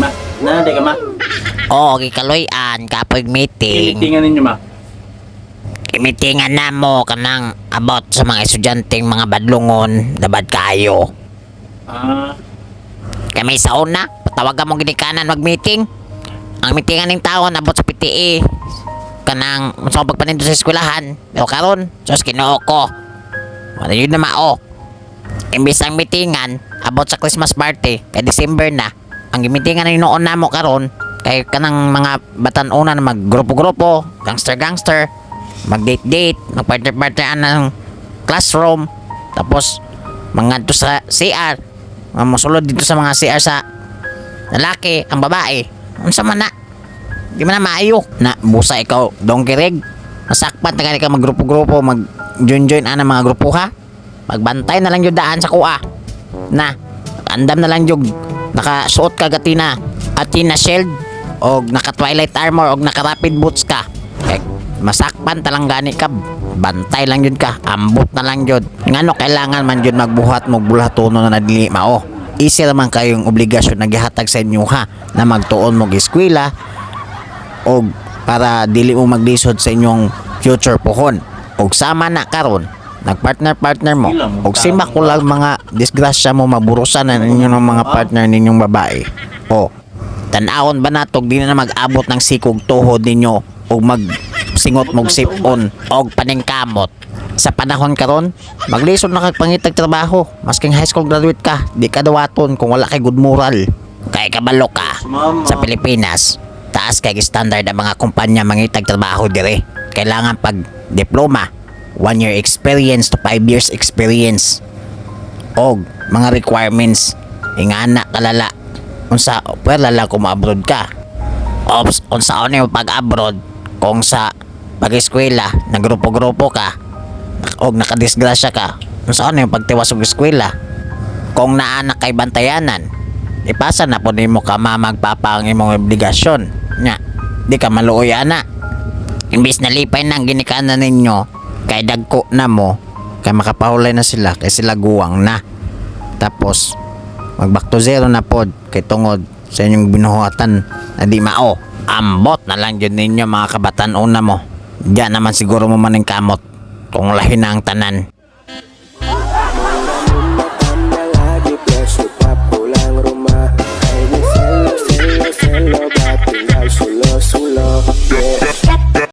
ma. Nanday ka ma. Oo, gikaloy-an, kapoy meeting. Meetingan ninyo ma. Imitingan na mo kanang about sa mga estudyanteng mga badlungon, dabad kayo. Ah, Kami sa una, patawagan mo ginikanan mag-meeting. Ang meetingan ng taon abot sa PTE. Kanang sa pagpaninto sa eskwelahan. Pero karon, sus Ginoo ko. Wala yun na mao. Imbis ang meetingan abot sa Christmas party kay December na. Ang meetingan ng noon na mo karon kay kanang mga batan-una na maggrupo-grupo, gangster-gangster, mag-date-date, mag-partner-partner ng classroom, tapos mga to sa CR, masulod dito sa mga CR sa lalaki, ang babae. Unsa man na? Di man na maayo. Na busa ikaw, dongkirig. Masakpat na ka maggrupo-grupo, mag-join-join ana mga grupo ha. Magbantay na lang yung daan sa kuha. Na, andam na lang yung nakasuot ka gatina atina shield o naka twilight armor o naka rapid boots ka. Masakpan talang gani ka, bantay lang yun ka, ambot na lang yun. Ngano kailangan man yun magbuhat mo bulhatono na nadili mao. Easy naman kayong obligasyon na gihatag sa inyo ha, na magtuon mo eskwela o para dili mo maglisod sa inyong future pohon. O sama na karon, nagpartner mo o sima ko lang mga disgrasya mo maburusan na ninyo ng mga partner ninyong babae. O tanawon ba natog di na mag-abot ng sikog tuhod ninyo o magsingot mog sipon o paningkamot. Sa panahon karon, maglisod na kag pangitag trabaho. Masking high school graduate ka, di ka dawaton kung wala kay good moral. Kay kabalo ka sa Pilipinas, taas kay standard ang mga kumpanya mangitag trabaho dire. Kailangan pag diploma, 1 year experience to 5 years experience. O mga requirements, ingana kalala. Unsa pwera lang kung ma-abroad ka. Ops, unsa ano yung pag-abroad kung sa pag-eskwela, nagrupo-grupo ka o nakadisgrasya ka. Unsa ano yung pagtiwas sa eskwela. Kung naanak kay bantayanan, ipasa na po nimo ka magpapa ang imong obligasyon. Nya, di ka maluoy ana. Imbis na lipay nang ginikanan ninyo, kay dagko na mo, kay makapahulay na sila, kay sila guwang na. Tapos, mag back to zero na pod, kay tungod sa inyong binuhatan na di mao. Ambot na lang yun ninyo mga kabatan una mo. Diyan naman siguro mo maning kamot kung lahi na ang tanan. Selo, selo, selo, ba't tinggal sulo, sulo, yeah.